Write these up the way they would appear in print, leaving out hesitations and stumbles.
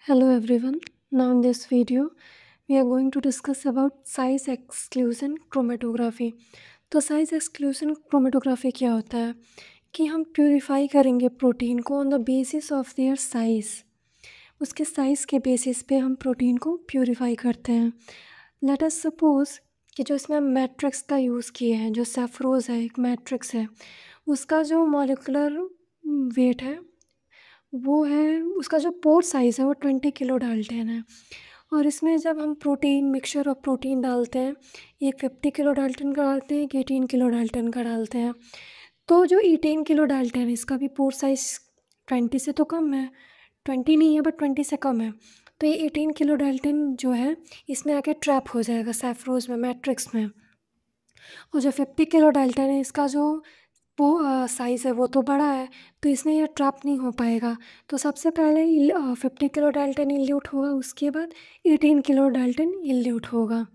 Hello everyone. Now in this video we are going to discuss about size exclusion chromatography. तो size exclusion chromatography क्या होता है कि हम प्योरीफाई करेंगे प्रोटीन को on the basis of their size. उसके साइज़ के बेसिस पे हम प्रोटीन को प्योरीफाई करते हैं। लेट अस सपोज कि जो इसमें हम मैट्रिक्स का यूज़ किए हैं, जो सेफ्रोज है, एक मैट्रिक्स है, उसका जो मॉलिक्यूलर वेट है वो है, उसका जो पोर साइज़ है वो 20 किलो डाल्टन है। और इसमें जब हम प्रोटीन मिक्सचर ऑफ प्रोटीन डालते हैं, एक 50 किलो डाल्टन का डालते हैं, एक 18 किलो डाल्टन का डालते हैं। तो जो 18 किलो डाल्टन है इसका भी पोर साइज़ 20 से तो कम है, 20 नहीं है बट 20 से कम है। तो ये 18 किलो डाल्टन जो है इसमें आके ट्रैप हो जाएगा सेफ्रोज में, मैट्रिक्स में। और जो 50 किलो डाल्टन है इसका जो वो साइज़ है वो तो बड़ा है, तो इसमें यह ट्रैप नहीं हो पाएगा। तो सबसे पहले 50 किलो डाल्टन इल्यूट होगा, उसके बाद 18 किलो डाल्टन इल्यूट होगा।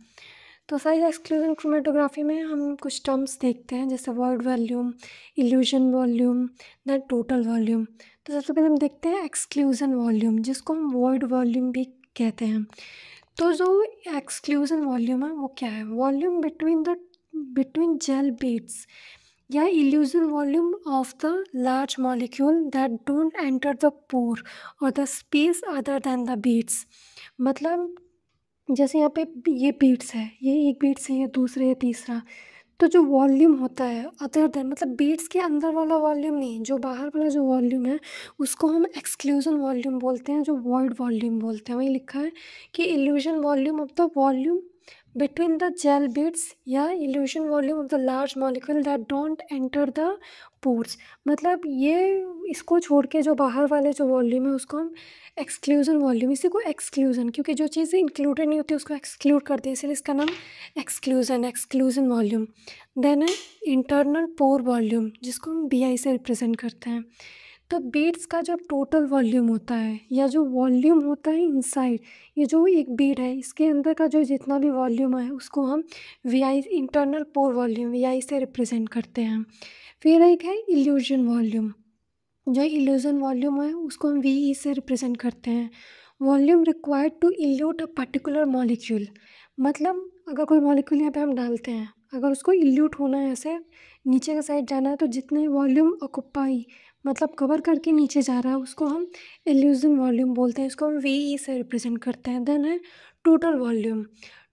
तो साइज एक्सक्लूजन क्रोमेटोग्राफी में हम कुछ टर्म्स देखते हैं, जैसे void volume, elution volume, then total volume. तो सबसे पहले हम देखते हैं एक्सक्लूजन वॉल्यूम, जिसको हम वर्ड वॉल्यूम भी कहते हैं। तो जो एक्सक्लूजन वॉल्यूम है वो क्या है? वॉल्यूम बिटवीन जेल बीड्स या illusion volume of the large molecule that don't enter the pore और the space other than the beads. मतलब जैसे यहाँ पे ये बीड्स है, ये एक बीड्स है, ये दूसरे है, तीसरा। तो जो वॉल्यूम होता है अदर देन, मतलब बीड्स के अंदर वाला वॉल्यूम नहीं, जो बाहर वाला जो वॉल्यूम है उसको हम एक्सक्लूजन वॉल्यूम बोलते हैं, जो वॉइड वॉल्यूम बोलते हैं। वही लिखा है कि illusion volume of the volume between the gel beads या illusion volume of the large molecule that don't enter the pores. मतलब ये इसको छोड़ के जो बाहर वाले जो वॉल्यूम है उसको हम एक्सक्लूजन वॉल्यूम, इसी को एक्सक्लूजन, क्योंकि जो चीज़ें इंक्लूडेड नहीं होती उसको एक्सक्लूड करते हैं, इसलिए इसका नाम एक्सक्लूजन वॉल्यूम। देन है इंटरनल पोर वॉल्यूम, जिसको हम BI से रिप्रेजेंट करते हैं। तो बीड्स का जो टोटल वॉल्यूम होता है या जो वॉल्यूम होता है इनसाइड, ये जो एक बीड है इसके अंदर का जो जितना भी वॉल्यूम है उसको हम VI, internal pore volume, VI से रिप्रेजेंट करते हैं। फिर एक है इल्यूजन वॉल्यूम, जो इल्यूजन वॉल्यूम है उसको हम VE से रिप्रेजेंट करते हैं। Volume required to elute a particular molecule. मतलब अगर कोई मॉलिक्यूल यहाँ पे हम डालते हैं, अगर उसको इल्यूट होना है, ऐसे नीचे के साइड जाना है, तो जितने वॉल्यूम ऑक्युपाई, मतलब कवर करके नीचे जा रहा है, उसको हम इल्यूजन वॉल्यूम बोलते हैं। इसको हम VE से रिप्रेजेंट करते हैं। देन है total volume.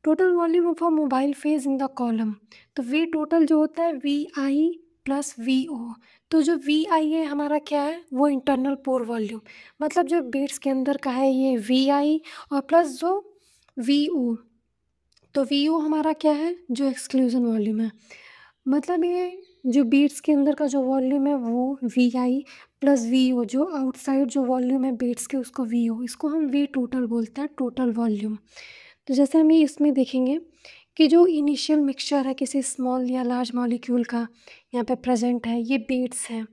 Total volume of a mobile phase in the column. तो V टोटल जो होता है VI प्लस VO। तो जो VI है हमारा क्या है? वो इंटरनल पोर वॉल्यूम, मतलब जो बीड्स के अंदर का है ये VI और प्लस जो VO। तो VO हमारा क्या है? जो एक्सक्लूजन वॉल्यूम है। मतलब ये जो बीड्स के अंदर का जो वॉल्यूम है वो VI प्लस VO, जो आउटसाइड जो वॉल्यूम है बीड्स के उसको VO, इसको हम V टोटल बोलते हैं, टोटल वॉल्यूम। तो जैसे हम इसमें देखेंगे कि जो इनिशियल मिक्सचर है किसी स्मॉल या लार्ज मॉलिक्यूल का यहाँ पे प्रेजेंट है, ये बीड्स हैं।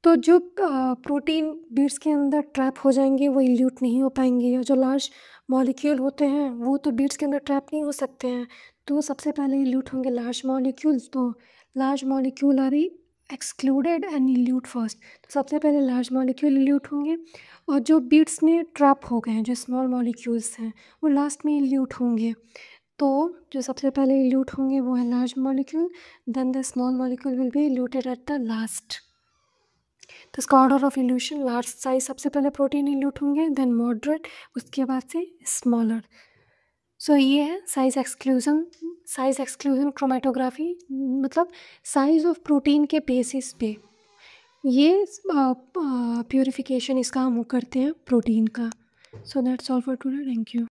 तो जो प्रोटीन बीड्स के अंदर ट्रैप हो जाएंगे वो इल्यूट नहीं हो पाएंगे, और जो लार्ज मॉलिक्यूल होते हैं वो तो बीड्स के अंदर ट्रैप नहीं हो सकते हैं। तो सबसे पहले इल्यूट होंगे लार्ज मॉलिक्यूल्स। तो large molecule are excluded and elute first. तो सबसे पहले लार्ज मॉलिक्यूल इल्यूट होंगे, और जो बीड्स में ट्रैप हो गए हैं, जो स्मॉल मॉलिक्यूल्स हैं, वो लास्ट में इल्यूट होंगे। तो जो सबसे पहले इल्यूट होंगे वो है large molecule, then the small molecule will be eluted at the last. तो इसका order of elution, large size सबसे पहले प्रोटीन इल्यूट होंगे, देन मॉडरेट, उसके बाद से स्मॉलर। सो ये है साइज एक्सक्लूजन क्रोमेटोग्राफी। मतलब साइज ऑफ प्रोटीन के बेसिस पे ये प्यूरिफिकेशन इसका हम करते हैं प्रोटीन का। So that's all for today, thank you.